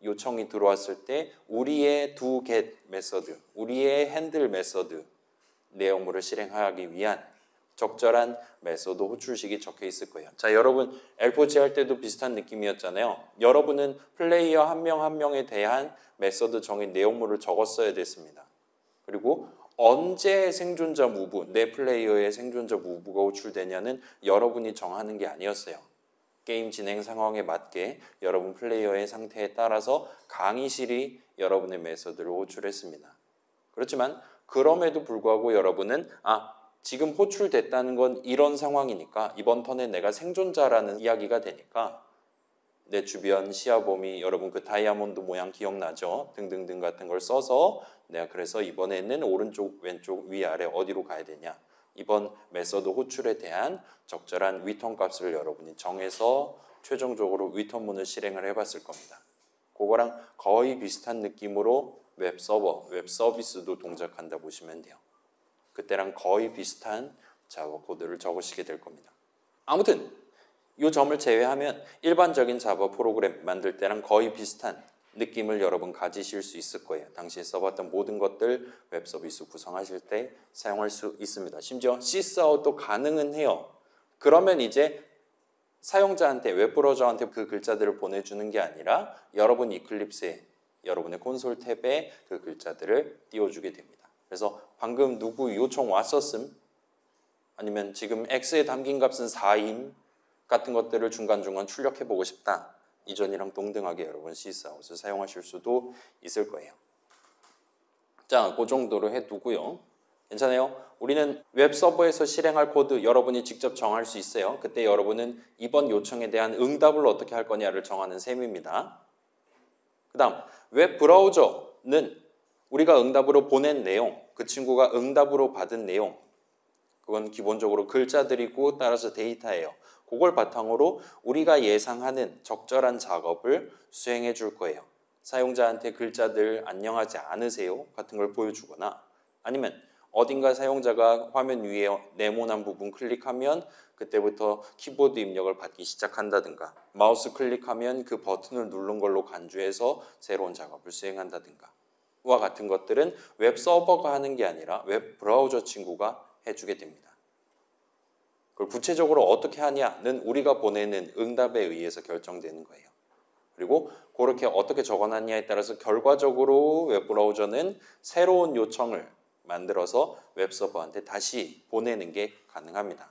요청이 들어왔을 때 우리의 doGet 메서드, 우리의 핸들 메서드 내용물을 실행하기 위한 적절한 메서드 호출식이 적혀 있을 거예요. 자, 여러분 L4G 할 때도 비슷한 느낌이었잖아요. 여러분은 플레이어 한 명 한 명에 대한 메서드 정의 내용물을 적었어야 됐습니다. 그리고 언제 생존자 무브, 내 플레이어의 생존자 무브가 호출되냐는 여러분이 정하는 게 아니었어요. 게임 진행 상황에 맞게 여러분 플레이어의 상태에 따라서 강의실이 여러분의 메서드를 호출했습니다. 그렇지만 그럼에도 불구하고 여러분은 지금 호출됐다는 건 이런 상황이니까 이번 턴에 내가 생존자라는 이야기가 되니까 내 주변 시야 범위 여러분 그 다이아몬드 모양 기억나죠? 등등등 같은 걸 써서 내가 그래서 이번에는 오른쪽 왼쪽 위아래 어디로 가야 되냐 이번 메서드 호출에 대한 적절한 리턴 값을 여러분이 정해서 최종적으로 리턴문을 실행을 해봤을 겁니다. 그거랑 거의 비슷한 느낌으로 웹 서버, 웹 서비스도 동작한다 보시면 돼요. 그때랑 거의 비슷한 자바 코드를 적으시게 될 겁니다. 아무튼 이 점을 제외하면 일반적인 자바 프로그램 만들 때랑 거의 비슷한 느낌을 여러분 가지실 수 있을 거예요. 당시에 써봤던 모든 것들 웹 서비스 구성하실 때 사용할 수 있습니다. 심지어 시스아웃도 가능은 해요. 그러면 이제 사용자한테 웹브라우저한테 그 글자들을 보내주는 게 아니라 여러분 이클립스에 여러분의 콘솔 탭에 그 글자들을 띄워주게 됩니다. 그래서 방금 누구 요청 왔었음 아니면 지금 X에 담긴 값은 4임 같은 것들을 중간중간 출력해보고 싶다. 이전이랑 동등하게 여러분 시스아웃을 사용하실 수도 있을 거예요. 자, 그 정도로 해두고요. 괜찮아요? 우리는 웹 서버에서 실행할 코드 여러분이 직접 정할 수 있어요. 그때 여러분은 이번 요청에 대한 응답을 어떻게 할 거냐를 정하는 셈입니다. 그 다음 웹 브라우저는 우리가 응답으로 보낸 내용, 그 친구가 응답으로 받은 내용 그건 기본적으로 글자들이고 따라서 데이터예요. 그걸 바탕으로 우리가 예상하는 적절한 작업을 수행해 줄 거예요. 사용자한테 글자들 안녕하지 않으세요? 같은 걸 보여주거나 아니면 어딘가 사용자가 화면 위에 네모난 부분 클릭하면 그때부터 키보드 입력을 받기 시작한다든가 마우스 클릭하면 그 버튼을 누른 걸로 간주해서 새로운 작업을 수행한다든가 와 같은 것들은 웹 서버가 하는 게 아니라 웹 브라우저 친구가 해주게 됩니다. 그걸 구체적으로 어떻게 하냐는 우리가 보내는 응답에 의해서 결정되는 거예요. 그리고 그렇게 어떻게 적어놨냐에 따라서 결과적으로 웹브라우저는 새로운 요청을 만들어서 웹서버한테 다시 보내는 게 가능합니다.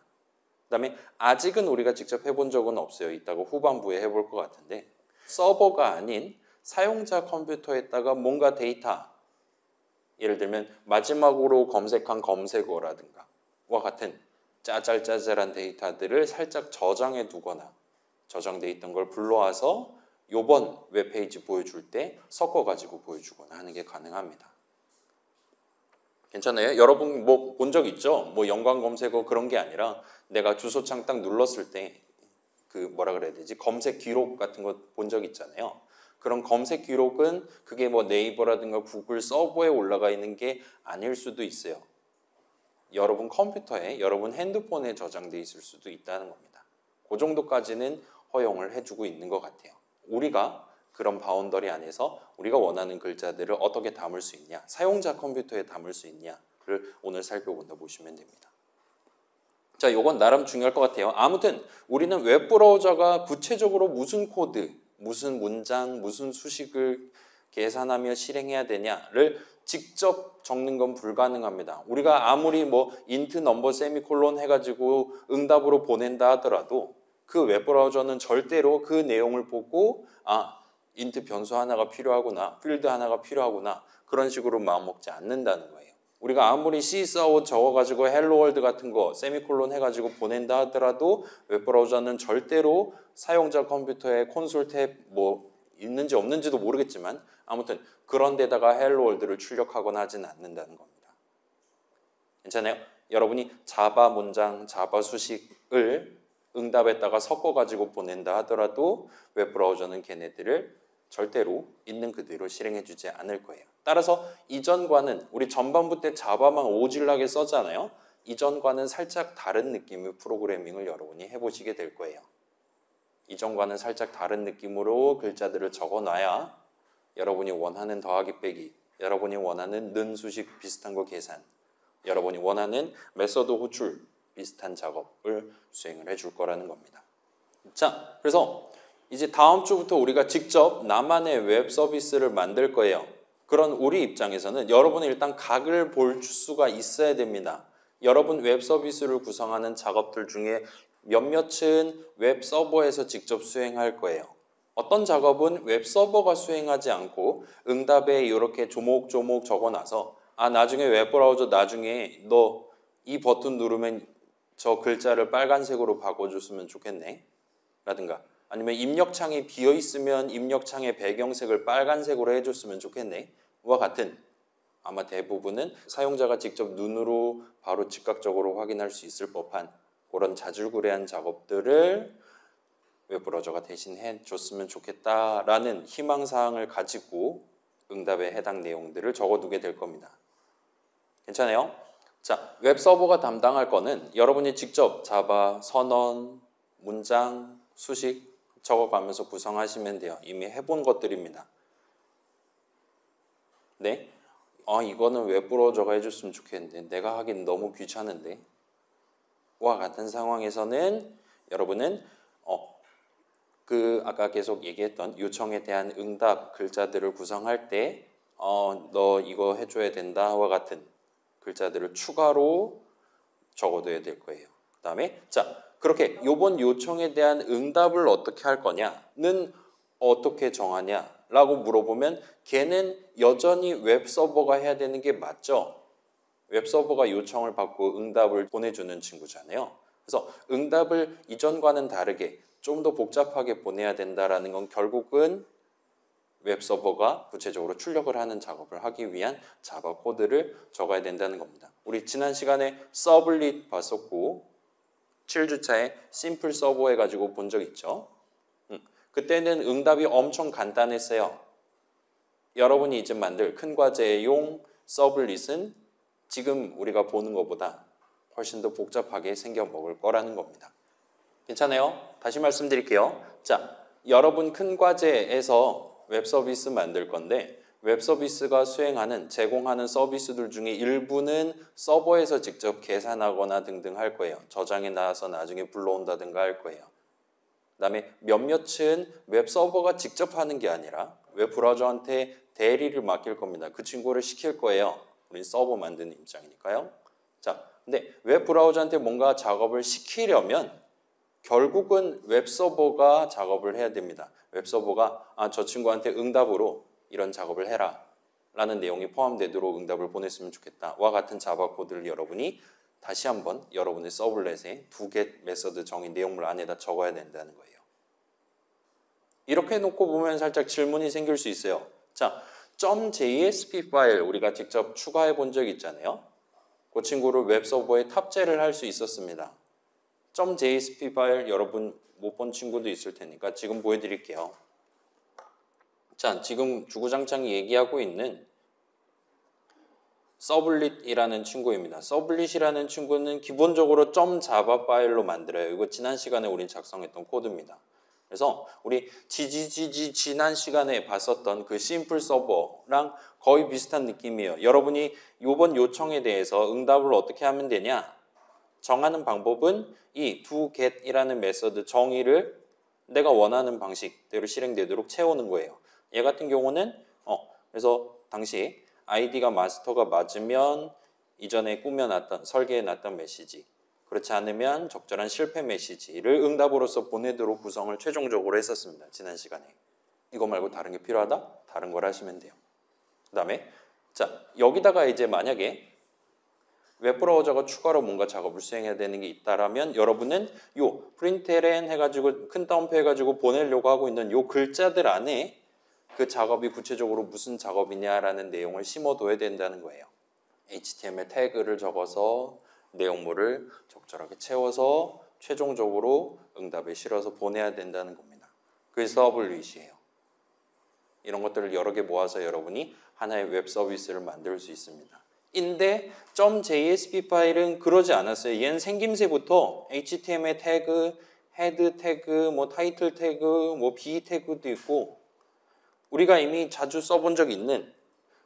그 다음에 아직은 우리가 직접 해본 적은 없어요. 이따가 후반부에 해볼 것 같은데 서버가 아닌 사용자 컴퓨터에다가 뭔가 데이터, 예를 들면 마지막으로 검색한 검색어라든가 와 같은 짜잘짜잘한 데이터들을 살짝 저장해 두거나 저장돼 있던 걸 불러와서 요번 웹페이지 보여줄 때 섞어가지고 보여주거나 하는 게 가능합니다. 괜찮아요? 여러분 뭐 본 적 있죠? 뭐 연관 검색어 그런 게 아니라 내가 주소창 딱 눌렀을 때 그 뭐라 그래야 되지? 검색 기록 같은 거 본 적 있잖아요. 그런 검색 기록은 그게 뭐 네이버라든가 구글 서버에 올라가 있는 게 아닐 수도 있어요. 여러분 컴퓨터에, 여러분 핸드폰에 저장돼 있을 수도 있다는 겁니다. 그 정도까지는 허용을 해주고 있는 것 같아요. 우리가 그런 바운더리 안에서 우리가 원하는 글자들을 어떻게 담을 수 있냐, 사용자 컴퓨터에 담을 수 있냐를 오늘 살펴본다 보시면 됩니다. 자, 요건 나름 중요할 것 같아요. 아무튼 우리는 웹브라우저가 구체적으로 무슨 코드, 무슨 문장, 무슨 수식을 계산하며 실행해야 되냐를 직접 적는 건 불가능합니다. 우리가 아무리 뭐 int 넘버 세미콜론 해가지고 응답으로 보낸다 하더라도 그 웹브라우저는 절대로 그 내용을 보고 int 변수 하나가 필요하구나, 필드 하나가 필요하구나 그런 식으로 마음먹지 않는다는 거예요. 우리가 아무리 시사웃 적어가지고 헬로월드 같은 거 세미콜론 해가지고 보낸다 하더라도 웹브라우저는 절대로 사용자 컴퓨터에 콘솔 탭 뭐 있는지 없는지도 모르겠지만 아무튼 그런 데다가 헬로월드를 출력하거나 하진 않는다는 겁니다. 괜찮아요? 여러분이 자바 문장, 자바 수식을 응답에다가 섞어가지고 보낸다 하더라도 웹브라우저는 걔네들을 절대로 있는 그대로 실행해주지 않을 거예요. 따라서 이전과는 우리 전반부 때 자바만 오질나게 썼잖아요. 이전과는 살짝 다른 느낌의 프로그래밍을 여러분이 해보시게 될 거예요. 이전과는 살짝 다른 느낌으로 글자들을 적어놔야 여러분이 원하는 더하기 빼기, 여러분이 원하는 는 수식 비슷한 거 계산, 여러분이 원하는 메서드 호출 비슷한 작업을 수행을 해줄 거라는 겁니다. 자, 그래서 이제 다음 주부터 우리가 직접 나만의 웹 서비스를 만들 거예요. 그런 우리 입장에서는 여러분은 일단 각을 볼 수가 있어야 됩니다. 여러분 웹 서비스를 구성하는 작업들 중에 몇몇은 웹 서버에서 직접 수행할 거예요. 어떤 작업은 웹 서버가 수행하지 않고 응답에 이렇게 조목조목 적어놔서 나중에 웹브라우저 나중에 너 이 버튼 누르면 저 글자를 빨간색으로 바꿔줬으면 좋겠네 라든가 아니면 입력창이 비어있으면 입력창의 배경색을 빨간색으로 해줬으면 좋겠네 와 같은 아마 대부분은 사용자가 직접 눈으로 바로 즉각적으로 확인할 수 있을 법한 그런 자줄구레한 작업들을 웹브라우저가 대신 해줬으면 좋겠다라는 희망사항을 가지고 응답에 해당 내용들을 적어두게 될 겁니다. 괜찮아요? 자, 웹서버가 담당할 거는 여러분이 직접 자바, 선언, 문장, 수식 적어가면서 구성하시면 돼요. 이미 해본 것들입니다. 네? 이거는 웹브라우저가 해줬으면 좋겠는데 내가 하긴 너무 귀찮은데 와 같은 상황에서는 여러분은 아까 계속 얘기했던 요청에 대한 응답 글자들을 구성할 때 너 이거 해줘야 된다와 같은 글자들을 추가로 적어둬야 될 거예요. 그 다음에 그렇게 요번 요청에 대한 응답을 어떻게 할 거냐는 어떻게 정하냐라고 물어보면 걔는 여전히 웹서버가 해야 되는 게 맞죠? 웹서버가 요청을 받고 응답을 보내주는 친구잖아요. 그래서 응답을 이전과는 다르게 좀 더 복잡하게 보내야 된다라는 건 결국은 웹서버가 구체적으로 출력을 하는 작업을 하기 위한 자바 코드를 적어야 된다는 겁니다. 우리 지난 시간에 서블릿 봤었고 7주차에 심플 서버 해가지고 본 적 있죠. 그때는 응답이 엄청 간단했어요. 여러분이 이제 만들 큰 과제용 서블릿은 지금 우리가 보는 것보다 훨씬 더 복잡하게 생겨 먹을 거라는 겁니다. 괜찮아요? 다시 말씀드릴게요. 자, 여러분 큰 과제에서 웹 서비스 만들 건데 웹 서비스가 수행하는 제공하는 서비스들 중에 일부는 서버에서 직접 계산하거나 등등 할 거예요. 저장해 놔서 나중에 불러온다든가 할 거예요. 그 다음에 몇몇은 웹 서버가 직접 하는 게 아니라 웹 브라우저한테 대리를 맡길 겁니다. 그 친구를 시킬 거예요. 우린 서버 만드는 입장이니까요. 자, 근데 웹 브라우저한테 뭔가 작업을 시키려면 결국은 웹서버가 작업을 해야 됩니다. 웹서버가 저 친구한테 응답으로 이런 작업을 해라 라는 내용이 포함되도록 응답을 보냈으면 좋겠다 와 같은 자바 코드를 여러분이 다시 한번 여러분의 서블렛에 doGet 메서드 정의 내용물 안에다 적어야 된다는 거예요. 이렇게 놓고 보면 살짝 질문이 생길 수 있어요. 자, .jsp 파일 우리가 직접 추가해 본 적 있잖아요. 그 친구를 웹서버에 탑재를 할 수 있었습니다. .jsp 파일 여러분 못 본 친구도 있을 테니까 지금 보여드릴게요. 자, 지금 주구장창 얘기하고 있는 서블릿이라는 친구입니다. 서블릿이라는 친구는 기본적으로 .java 파일로 만들어요. 이거 지난 시간에 우린 작성했던 코드입니다. 그래서 우리 지난 시간에 봤었던 그 심플 서버랑 거의 비슷한 느낌이에요. 여러분이 이번 요청에 대해서 응답을 어떻게 하면 되냐? 정하는 방법은 이 doGet이라는 메서드 정의를 내가 원하는 방식대로 실행되도록 채우는 거예요. 얘 같은 경우는 그래서 당시 아이디가 마스터가 맞으면 이전에 꾸며놨던 설계해놨던 메시지 그렇지 않으면 적절한 실패 메시지를 응답으로서 보내도록 구성을 최종적으로 했었습니다. 지난 시간에. 이거 말고 다른 게 필요하다? 다른 걸 하시면 돼요. 그 다음에 자 여기다가 이제 만약에 웹브라우저가 추가로 뭔가 작업을 수행해야 되는 게 있다라면 여러분은 요 println 해가지고 큰 따옴표 해가지고 보내려고 하고 있는 요 글자들 안에 그 작업이 구체적으로 무슨 작업이냐라는 내용을 심어둬야 된다는 거예요. HTML 태그를 적어서 내용물을 적절하게 채워서 최종적으로 응답에 실어서 보내야 된다는 겁니다. 그게 서블릿이에요. 이런 것들을 여러 개 모아서 여러분이 하나의 웹 서비스를 만들 수 있습니다. 인데 .jsp 파일은 그러지 않았어요. 얘는 생김새부터 HTML 태그, 헤드 태그, 뭐 타이틀 태그, 뭐 b 태그도 있고 우리가 이미 자주 써본 적 있는,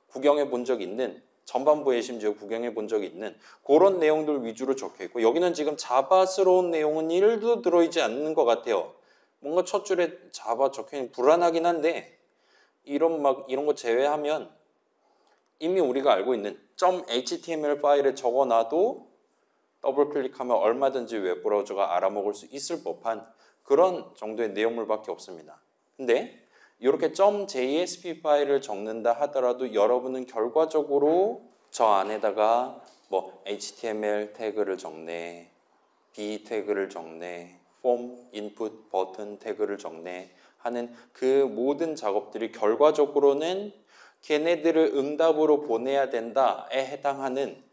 구경해 본 적 있는, 전반부에 심지어 구경해 본 적 있는 그런 내용들 위주로 적혀 있고 여기는 지금 자바스러운 내용은 1도 들어있지 않는 것 같아요. 뭔가 첫 줄에 자바 적혀 있는 불안하긴 한데 이런 거 제외하면 이미 우리가 알고 있는 .html 파일에 적어놔도 더블 클릭하면 얼마든지 웹브라우저가 알아먹을 수 있을 법한 그런 정도의 내용물밖에 없습니다. 근데 이렇게 .jsp 파일을 적는다 하더라도 여러분은 결과적으로 저 안에다가 뭐 HTML 태그를 적네, b 태그를 적네, 폼, 인풋, 버튼 태그를 적네 하는 그 모든 작업들이 결과적으로는 걔네들을 응답으로 보내야 된다에 해당하는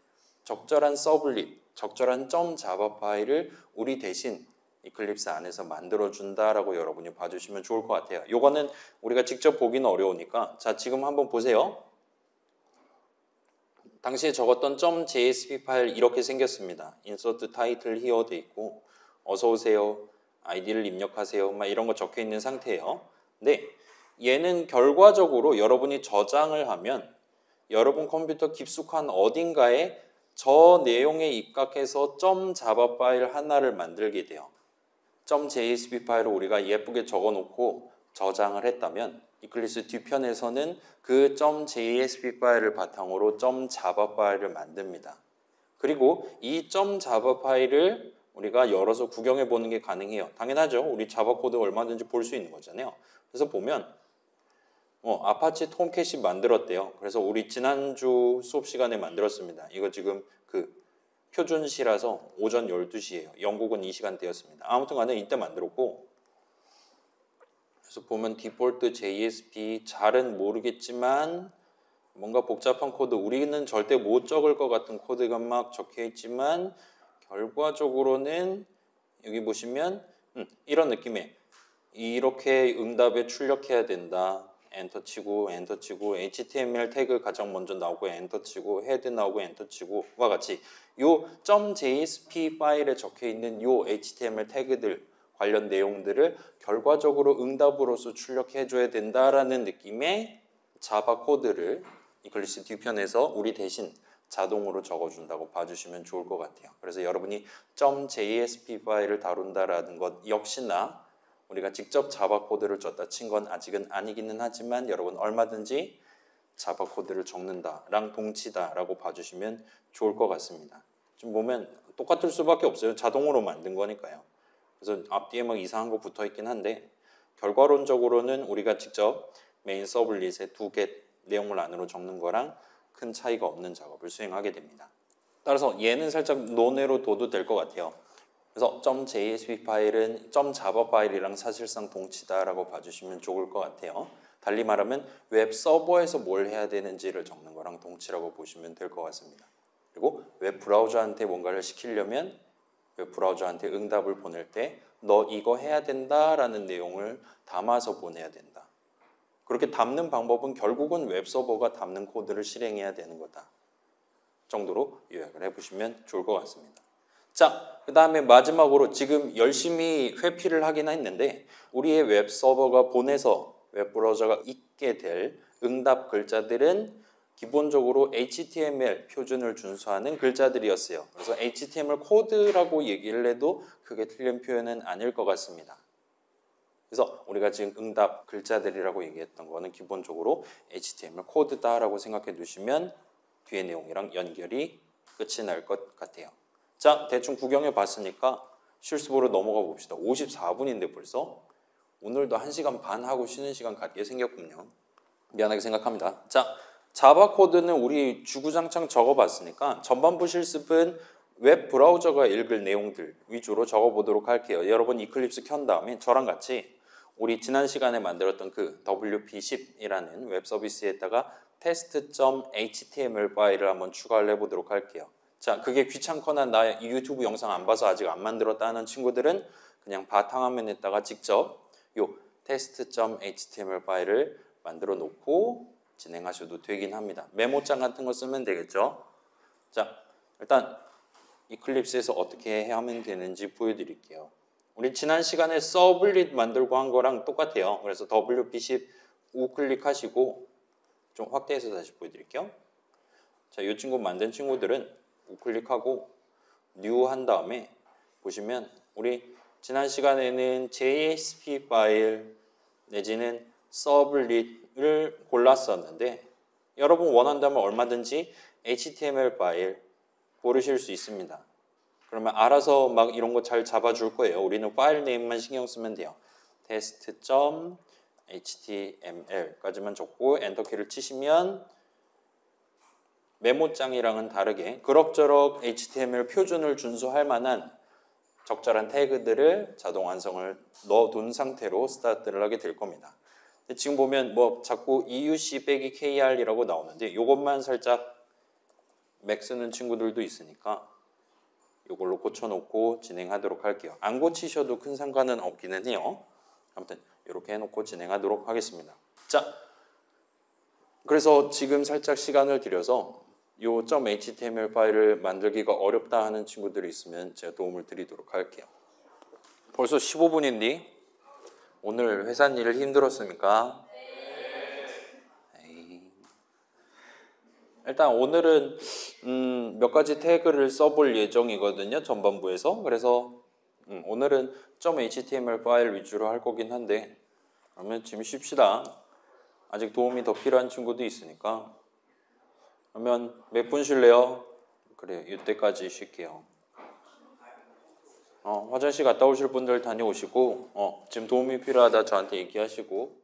적절한 서블릿, 적절한 .java 파일을 우리 대신 이클립스 안에서 만들어준다라고 여러분이 봐주시면 좋을 것 같아요. 요거는 우리가 직접 보기는 어려우니까 자 지금 한번 보세요. 당시에 적었던 .jsp 파일 이렇게 생겼습니다. insert title here 돼 있고 어서 오세요, 아이디를 입력하세요 막 이런 거 적혀 있는 상태예요. 근데 얘는 결과적으로 여러분이 저장을 하면 여러분 컴퓨터 깊숙한 어딘가에 저 내용에 입각해서 .java 파일 하나를 만들게 돼요. .jsp 파일을 우리가 예쁘게 적어놓고 저장을 했다면 이클립스 뒤편에서는 그 .jsp 파일을 바탕으로 .java 파일을 만듭니다. 그리고 이 .java 파일을 우리가 열어서 구경해 보는 게 가능해요. 당연하죠. 우리 자바 코드 얼마든지 볼 수 있는 거잖아요. 그래서 보면 아파치 톰캣이 만들었대요. 그래서 우리 지난주 수업 시간에 만들었습니다. 이거 지금 그 표준시라서 오전 12시예요. 영국은 이 시간대였습니다. 아무튼 간에 이때 만들었고 그래서 보면 디폴트 JSP 잘은 모르겠지만 뭔가 복잡한 코드 우리는 절대 못 적을 것 같은 코드가 막 적혀 있지만 결과적으로는 여기 보시면 이런 느낌에 이렇게 응답에 출력해야 된다. 엔터 치고 HTML 태그 가장 먼저 나오고 엔터 치고 헤드 나오고 엔터 치고와 같이 요 .jsp 파일에 적혀 있는 요 HTML 태그들 관련 내용들을 결과적으로 응답으로서 출력해 줘야 된다라는 느낌의 자바 코드를 이클립스 뒤편에서 우리 대신 자동으로 적어준다고 봐주시면 좋을 것 같아요. 그래서 여러분이 .jsp 파일을 다룬다라는 것 역시나 우리가 직접 자바 코드를 줬다 친 건 아직은 아니기는 하지만 여러분 얼마든지 자바 코드를 적는다랑 동치다라고 봐주시면 좋을 것 같습니다. 지금 보면 똑같을 수밖에 없어요. 자동으로 만든 거니까요. 그래서 앞뒤에 막 이상한 거 붙어 있긴 한데 결과론적으로는 우리가 직접 메인 서블릿에 두 개 내용물 안으로 적는 거랑 큰 차이가 없는 작업을 수행하게 됩니다. 따라서 얘는 살짝 논외로 둬도 될 것 같아요. 그래서 .jsp 파일은 .java 파일이랑 사실상 동치다라고 봐주시면 좋을 것 같아요. 달리 말하면 웹 서버에서 뭘 해야 되는지를 적는 거랑 동치라고 보시면 될 것 같습니다. 그리고 웹 브라우저한테 뭔가를 시키려면 웹 브라우저한테 응답을 보낼 때 너 이거 해야 된다라는 내용을 담아서 보내야 된다. 그렇게 담는 방법은 결국은 웹 서버가 담는 코드를 실행해야 되는 거다. 정도로 요약을 해보시면 좋을 것 같습니다. 자, 그 다음에 마지막으로 지금 열심히 회피를 하긴 했는데 우리의 웹 서버가 보내서 웹 브라우저가 읽게 될 응답 글자들은 기본적으로 HTML 표준을 준수하는 글자들이었어요. 그래서 HTML 코드라고 얘기를 해도 그게 틀린 표현은 아닐 것 같습니다. 그래서 우리가 지금 응답 글자들이라고 얘기했던 거는 기본적으로 HTML 코드다라고 생각해 두시면 뒤에 내용이랑 연결이 끝이 날 것 같아요. 자, 대충 구경해 봤으니까 실습으로 넘어가 봅시다. 54분인데 벌써 오늘도 1시간 반 하고 쉬는 시간 갖게 생겼군요. 미안하게 생각합니다. 자, 자바 코드는 우리 주구장창 적어봤으니까 전반부 실습은 웹 브라우저가 읽을 내용들 위주로 적어보도록 할게요. 여러분 이클립스 켠 다음에 저랑 같이 우리 지난 시간에 만들었던 그 WP10이라는 웹 서비스에다가 test.html 파일을 한번 추가를 해보도록 할게요. 자, 그게 귀찮거나 나 유튜브 영상 안 봐서 아직 안 만들었다 하는 친구들은 그냥 바탕화면에다가 직접 요 test.html 파일을 만들어 놓고 진행하셔도 되긴 합니다. 메모장 같은 거 쓰면 되겠죠. 자, 일단 이클립스에서 어떻게 하면 되는지 보여드릴게요. 우리 지난 시간에 서블릿 만들고 한 거랑 똑같아요. 그래서 WP10 우클릭하시고 좀 확대해서 다시 보여드릴게요. 자, 이 친구 만든 친구들은 우클릭하고 뉴 한 다음에 보시면 우리 지난 시간에는 JSP 파일 내지는 서블릿을 골랐었는데 여러분 원한다면 얼마든지 HTML 파일 고르실 수 있습니다. 그러면 알아서 막 이런 거 잘 잡아줄 거예요. 우리는 파일 네임만 신경 쓰면 돼요. test.html까지만 적고 엔터키를 치시면 메모장이랑은 다르게 그럭저럭 HTML 표준을 준수할 만한 적절한 태그들을 자동 완성을 넣어둔 상태로 스타트를 하게 될 겁니다. 지금 보면 뭐 자꾸 EUC-KR이라고 나오는데 이것만 살짝 맥 쓰는 친구들도 있으니까 이걸로 고쳐놓고 진행하도록 할게요. 안 고치셔도 큰 상관은 없기는 해요. 아무튼 이렇게 해놓고 진행하도록 하겠습니다. 자, 그래서 지금 살짝 시간을 들여서 요 .html 파일을 만들기가 어렵다 하는 친구들이 있으면 제가 도움을 드리도록 할게요. 벌써 15분인데 오늘 회사 일 힘들었습니까? 에이. 일단 오늘은 몇 가지 태그를 써볼 예정이거든요. 전반부에서. 그래서 오늘은 .html 파일 위주로 할 거긴 한데 그러면 지금 쉽시다. 아직 도움이 더 필요한 친구도 있으니까. 그러면 몇 분 쉴래요? 그래, 이때까지 쉴게요. 화장실 갔다 오실 분들 다녀오시고 지금 도움이 필요하다 저한테 얘기하시고